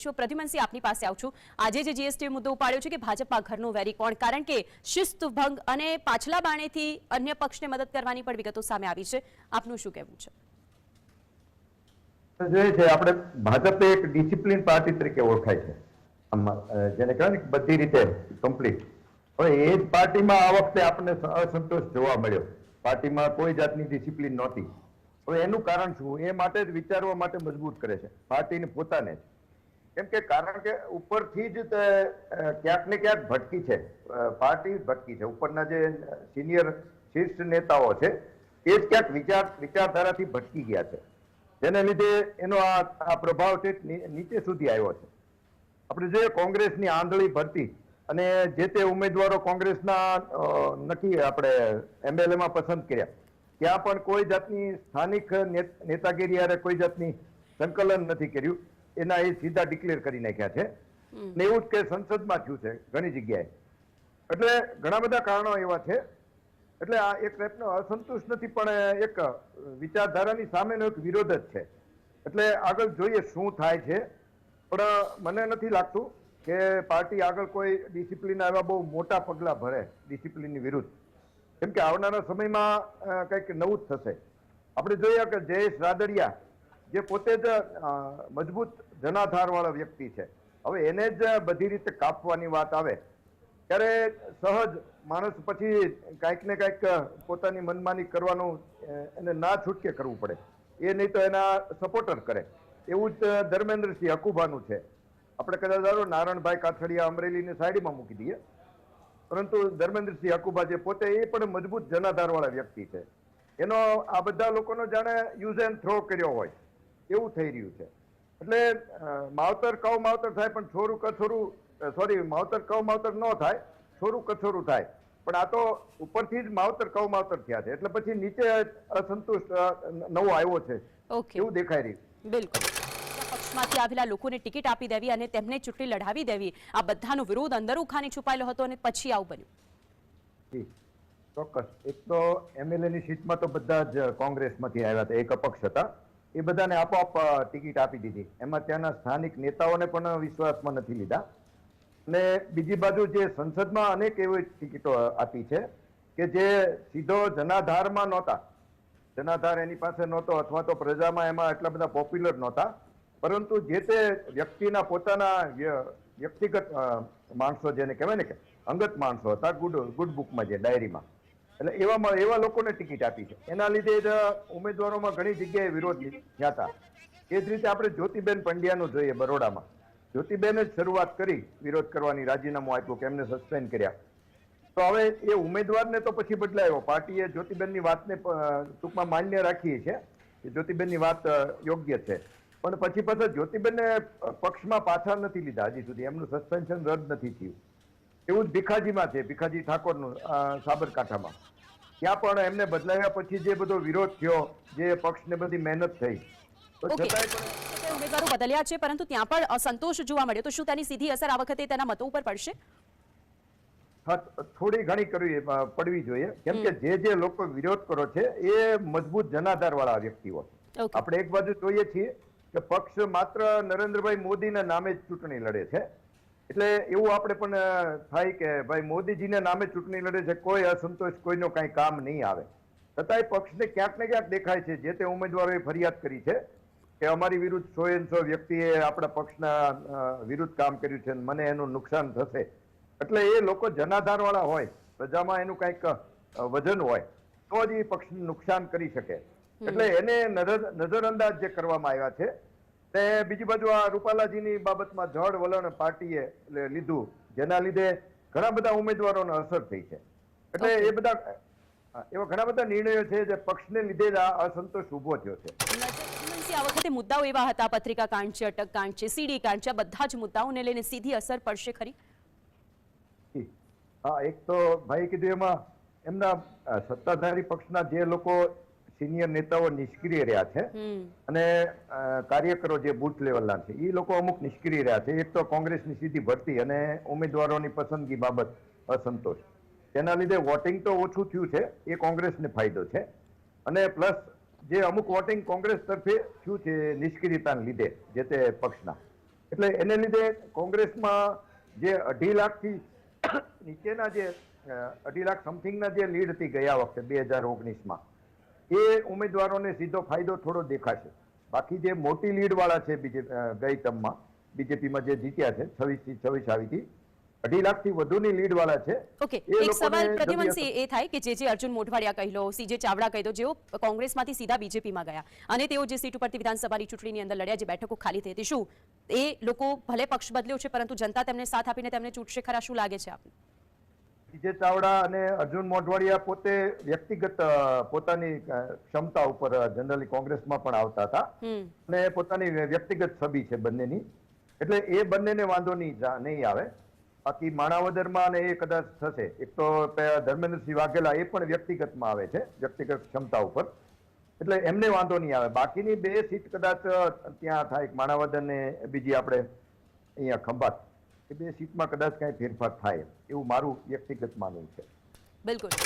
પ્રદ્યુમનસિંહ આપની પાસે આવું છું। આજે જે જીએસટી મુદ્દો ઉપાડ્યો છે કે ભાજપમાં ઘરનો વેરી કોણ, કારણ કે શિસ્ત ભંગ અને પાછલા બાણેથી અન્ય પક્ષને મદદ કરવાની પણ વિગતો સામે આવી છે। આપનું શું કહેવું છે? જોઈએ છે આપણે ભાજપ એક ડિસિપ્લિન પાર્ટી તરીકે ઓળખાય છે, જેને કહેવાય ને બધી રીતે કમ્પ્લીટ। હવે એ જ પાર્ટીમાં આ વખતે આપણને અસંતોષ જોવા મળ્યો, પાર્ટીમાં કોઈ જાતની ડિસિપ્લિન નહોતી। હવે એનું કારણ શું, એ માટે જ વિચારવા માટે મજબૂર કરે છે પાર્ટીને પોતાને જ। કેમ કે કારણ કે ઉપરથી જ ક્યાંક ને ક્યાંક ભટકી છે, પાર્ટી ભટકી છે। ઉપરના જે સિનિયર શીર્ષ નેતાઓ છે એ જ ક્યાંક વિચારધારાથી ભટકી ગયા છે, જેને લીધે એનો આ પ્રભાવ છે નીચે સુધી આવ્યો છે। આપણે જોઈએ કોંગ્રેસની આંધળી ભરતી અને જે તે ઉમેદવારો કોંગ્રેસના નક્કી આપણે એમએલએમાં પસંદ કર્યા, ત્યાં પણ કોઈ જાતની સ્થાનિક નેતાગીરી યારે કોઈ જાતની સંકલન નથી કર્યું, એના એ સીધા ડિક્લેર કરી નાખ્યા છે। ને એવું જ કે સંસદમાં થયું છે ઘણી જગ્યાએ, એટલે ઘણા બધા કારણો એવા છે। એટલે આ એક ટાઈપનો અસંતોષ નથી, પણ એક વિચારધારાની સામેનો એક વિરોધ જ છે। એટલે આગળ જોઈએ શું થાય છે, પણ મને નથી લાગતું કે પાર્ટી આગળ કોઈ ડિસિપ્લિન એવા બહુ મોટા પગલા ભરે ડિસિપ્લિનની વિરુદ્ધ, કેમ કે આવનારા સમયમાં કંઈક નવું જ થશે। આપણે જોઈએ કે જયેશ રાદડિયા જે પોતે જ મજબૂત જનાધાર વાળા વ્યક્તિ છે, હવે એને જ બધી રીતે કાપવાની વાત આવે ત્યારે સહજ માણસ પછી કાંઈક ને કાંઈક પોતાની મનમાની કરવાનું એને ના છૂટકે કરવું પડે, એ નહીં તો એના સપોર્ટર કરે। એવું જ ધર્મેન્દ્રસિંહ હકુભાનું છે। આપણે કદાચ નારણભાઈ કાછડિયા અમરેલીને સાઈડમાં મૂકી દઈએ, પરંતુ ધર્મેન્દ્રસિંહ હકુભા જે પોતે એ પણ મજબૂત જનાધાર વાળા વ્યક્તિ છે, એનો આ બધા લોકોનો જાણે યુઝ એન્ડ થ્રો કર્યો હોય એવું થઈ રહ્યું છે। એટલે માવતર કવ માવતર થાય પણ છોરું કછોરું, સોરી માવતર કવ માવતર ન થાય, છોરું કછોરું થાય, પણ આ તો ઉપરથી જ માવતર કવ માવતર થયા છે, એટલે પછી નીચે અસંતોષ નવો આવ્યો છે એવું દેખાઈ રહ્યું। બિલકુલ, પક્ષમાંથી આવેલા લોકોને ટિકિટ આપી દેવી અને તેમને ચૂંટણી લડાવી દેવી, આ બધાનો વિરોધ અંદરો ખાને છુપાયેલો હતો અને પછી આવું બન્યું। ચોક્કસ, એક તો એમએલએની સીટમાં તો બધા જ કોંગ્રેસમાંથી આવ્યા હતા, એક અપક્ષ હતા, એ બધાને આપોઆપ ટિકિટ આપી દીધી। એમાં ત્યાંના સ્થાનિક નેતાઓને પણ વિશ્વાસમાં નથી લીધા, અને બીજી બાજુ જે સંસદમાં અનેક એવી ટિકિટો આપી છે કે જે સીધો જનાધારમાં નહોતા, જનાધાર એની પાસે નહોતો અથવા તો પ્રજામાં એમાં એટલા બધા પોપ્યુલર નહોતા, પરંતુ જે તે વ્યક્તિના પોતાના વ્યક્તિગત માણસો જેને કહેવાય ને કે અંગત માણસો હતા, ગુડ બુકમાં જે ડાયરીમાં, એટલે એવા લોકોને ટિકિટ આપી છે। એના લીધે જ ઉમેદવારોમાં ઘણી જગ્યાએ વિરોધ થયા હતા। એ જ રીતે આપણે જ્યોતિબેન પંડ્યાનું જોઈએ, બરોડામાં જ્યોતિબેને જ શરૂઆત કરી વિરોધ કરવાની, રાજીનામું આપ્યું કે એમને સસ્પેન્ડ કર્યા। તો હવે એ ઉમેદવારને તો પછી બદલાયો, પાર્ટીએ જ્યોતિબેનની વાતને ટૂંકમાં માન્ય રાખી છે કે જ્યોતિબેનની વાત યોગ્ય છે, પણ પછી પાછા જ્યોતિબેનને પક્ષમાં પાછા નથી લીધા હજી સુધી, એમનું સસ્પેન્શન રદ નથી થયું। એવું જ ભીખાજીમાં છે, ભીખાજી ઠાકોરનું સાબરકાંઠામાં, ત્યાં પણ એમને બદલાવ્યા પછી જે બધો વિરોધ થયો, જે પક્ષને બધી મહેનત થઈ, તો છતાંય પણ ઉમેદવારો બદલ્યા છે પરંતુ ત્યાં પણ અસંતોષ જોવા મળ્યો, તો શું તેની સીધી અસર આ વખતે તેના મતો ઉપર પડશે? થોડી ઘણી પડવી જોઈએ, કેમ કે જે લોકો વિરોધ કરો છે એ મજબૂત જનાધાર વાળા વ્યક્તિઓ છે। આપણે એક બાજુ જોઈએ છીએ કે પક્ષ માત્ર નરેન્દ્રભાઈ મોદીના નામે જ ચૂંટણી લડે છે, એટલે એવું આપણે પણ થાય કે ભાઈ મોદીજીના નામે ચૂંટણી લડે છે, કોઈ અસંતોષ કોઈનો કાંઈ કામ નહીં આવે। છતાંય પક્ષને ક્યાંક ને ક્યાંક દેખાય છે, જે તે ઉમેદવારોએ ફરિયાદ કરી છે કે અમારી વિરુદ્ધ 100 વ્યક્તિએ આપણા પક્ષના વિરુદ્ધ કામ કર્યું છે, મને એનું નુકસાન થશે। એટલે એ લોકો જનાધાર વાળા હોય, પ્રજામાં એનું કંઈક વજન હોય તો જ એ પક્ષને નુકસાન કરી શકે, એટલે એને નજરઅંદાજ જે કરવામાં આવ્યા છે। તે બીજી બાજુ આ રૂપાલાજીની બાબતમાં જડ વલણ પાર્ટીએ લીધું, જેના લીધે ઘણા બધા ઉમેદવારોને અસર થઈ છે। એટલે એ બધા એવા ઘણા બધા નિર્ણયો છે જે પક્ષને લીધે જ આ અસંતોષ ઉભો થયો છે। આ વખતે મુદ્દાઓ એવા હતા, પત્રિકા કાંડ છે, અટક કાંડ છે, સીડી કાંડ છે, બધા જ મુદ્દાઓને લઈને સીધી અસર પડશે ખરી? હા, એક તો ભાઈ કીધું એમાં એમના સત્તાધારી પક્ષના જે લોકો સિનિયર નેતાઓ નિષ્ક્રિય રહ્યા છે અને કાર્યકરો જે બુથ લેવલના છે એ લોકો અમુક નિષ્ક્રિય રહ્યા છે। એક તો કોંગ્રેસની સીધી ભરતી અને ઉમેદવારોની પસંદગી બાબત અસંતોષ, તેના લીધે વોટિંગ તો ઓછું થયું છે, એ કોંગ્રેસને ફાયદો છે, અને પ્લસ જે અમુક વોટિંગ કોંગ્રેસ તરફે થયું છે નિષ્ક્રિયતાને લીધે જે તે પક્ષના, એટલે એને લીધે કોંગ્રેસમાં જે 2.5 લાખથી નીચેના જે 2.5 લાખ સમથિંગના જે લીડ હતી ગયા વખતે 2019માં, એ ઉમેદવારોને સીધો ફાયદો થોડો દેખાશે. બાકી જે મોટી લીડ વાળા છે ગઈ ટર્મમાં બીજેપીમાં જે જીત્યા છે 26 થી 26 આવી હતી, 2.5 લાખથી વધુની લીડ વાળા છે. ઓકે, એ એક લોકોને સવાલ નબળી પ્રદ્યુમનસિંહ એ થાય કે જે અર્જુન મોઢવાડિયા કહી લો, સીજે ચાવડા કહી દો, જેઓ કોંગ્રેસમાંથી સીધા બીજેપીમાં ગયા અને તેઓ જે સીટ ઉપરથી વિધાનસભાની ચૂંટણીની અંદર લડ્યા, જે બેઠકો ખાલી થઈ હતી, શું એ લોકો ભલે પક્ષ બદલ્યો છે પરંતુ જનતા તેમને સાથ આપીને તેમને ચૂંટશે ખરા? શું લાગે છે આપને? સીજે ચાવડા અને અર્જુન મોઢવાડિયા પોતે વ્યક્તિગત પોતાની ક્ષમતા ઉપર જનરલી કોંગ્રેસમાં પણ આવતા હતા અને પોતાની વ્યક્તિગત છબી છે બંનેની, એટલે એ બંનેને વાંધો નહીં આવે. બાકી માણાવદરમાં ને એ કદાચ થશે. એક તો ધર્મેન્દ્રસિંહ વાઘેલા એ પણ વ્યક્તિગતમાં આવે છે, વ્યક્તિગત ક્ષમતા ઉપર, એટલે એમને વાંધો નહીં આવે. બાકીની 2 સીટ કદાચ ત્યાં થાય, માણાવદર ને બીજી આપણે અહીંયા ખંભાત, એ 2 સીટમાં કદાચ કઈ ફેરફાર થાય એવું મારું વ્યક્તિગત માનવું છે. બિલકુલ.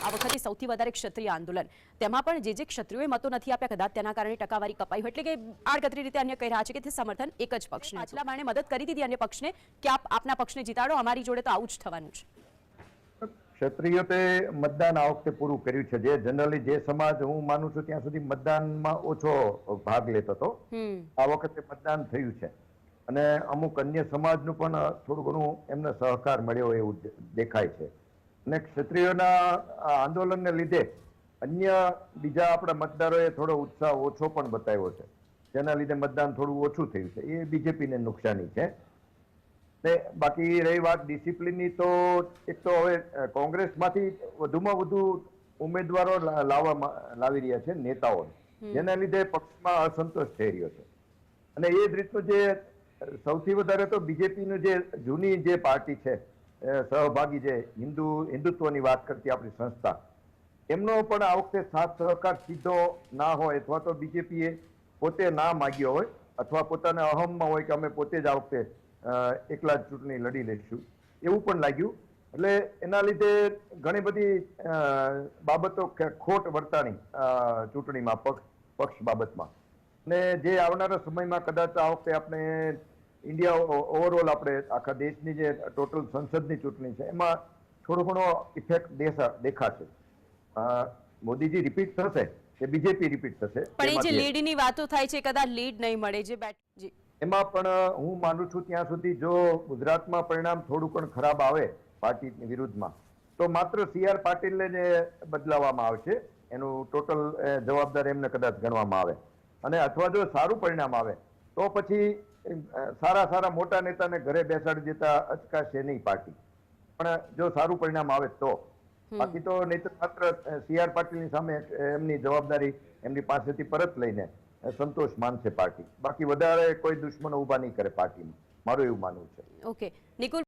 આ વખતે સૌથી વધારે ક્ષત્રિય આંદોલન, તેમાં પણ જે ક્ષત્રિયોએ મતો નથી આપ્યા, કદાચ તેના કારણે ટકાવારી કપાઈ હોય, એટલે કે આડકતરી રીતે અન્ય કહી રહ્યા છે કે તે સમર્થન એક જ પક્ષને. પાછલા બાણે મદદ કરી દીધી અન્ય પક્ષને કે આપ આપના પક્ષને જીતાડો, અમારી જોડે તો આવું જ થવાનું છે. ક્ષત્રિયોએ મતદાન આ વખતે પૂરું કર્યું છે. જે જનરલી જે સમાજ હું માનું છું ત્યાં સુધી મતદાનમાં ઓછો ભાગ લેતો હતો, આ વખતે મતદાન થયું છે અને અમુક અન્ય સમાજનું પણ થોડું ઘણું એમને સહકાર મળ્યો એવું દેખાય છે. અને ક્ષત્રિયોના આંદોલનને લીધે અન્ય બીજા આપણા મતદારોએ થોડો ઉત્સાહ ઓછો પણ બતાવ્યો છે, જેના લીધે મતદાન થોડું ઓછું થયું છે. એ બીજેપીને નુકસાની છે. ને બાકી રહી વાત ડિસિપ્લિનની, તો એક તો હવે કોંગ્રેસમાંથી વધુમાં વધુ ઉમેદવારો લાવી રહ્યા છે નેતાઓ, જેના લીધે પક્ષમાં અસંતોષ થઈ રહ્યો છે. અને એ જ રીતનું જે સૌથી વધારે તો બીજેપીનું જે જૂની જે પાર્ટી છે, સહભાગી જે હિન્દુત્વની વાત કરતી આપણી સંસ્થા, એમનો પણ આ વખતે સાથ સહકાર સીધો ના હોય, અથવા તો બીજેપીએ પોતે ના માગ્યો હોય, અથવા પોતાના અહમમાં હોય કે અમે પોતે જ આ વખતે એકલા જ ચૂંટણી લડી લઈશું, એવું પણ લાગ્યું. એટલે એના લીધે ઘણી બધી બાબતો ખોટ વર્તાણી ચૂંટણીમાં, પક્ષ બાબતમાં. અને જે આવનારા સમયમાં કદાચ આ વખતે આપણે ઇન્ડિયા ઓવરઓલ આપણે આખા દેશની જે ટોટલ સંસદની ચૂંટણી છે, એમાં થોડો ઘણો ઇફેક્ટ દેખાશે. મોદીજી રિપીટ થશે કે બીજેપી રિપીટ થશે, પણ એ જે લીડની વાતો થાય છે, કદાચ લીડ નહીં મળે જે જી, એમાં પણ હું માનું છું ત્યાં સુધી જો ગુજરાતમાં પરિણામ થોડું પણ ખરાબ આવે પાર્ટીની વિરુદ્ધમાં, તો માત્ર CR પાટીલને જ બદલાવવામાં આવશે. એનું ટોટલ જવાબદાર એમને કદાચ ગણવામાં આવે. અને અથવા જો સારું પરિણામ આવે તો પછી સારા મોટા નેતાને ઘરે બેસાડી દેતા અચકાશે નહીં પાર્ટી. પણ જો સારું પરિણામ આવે તો, બાકી તો નહીં તો માત્ર CR પાટીલની સામે એમની જવાબદારી એમની પાસેથી પરત લઈને સંતોષ માનશે પાર્ટી. બાકી વધારે કોઈ દુશ્મનો ઉભા નહીં કરે પાર્ટીમાં, મારું એવું માનવું છે. ઓકે નિકુલ.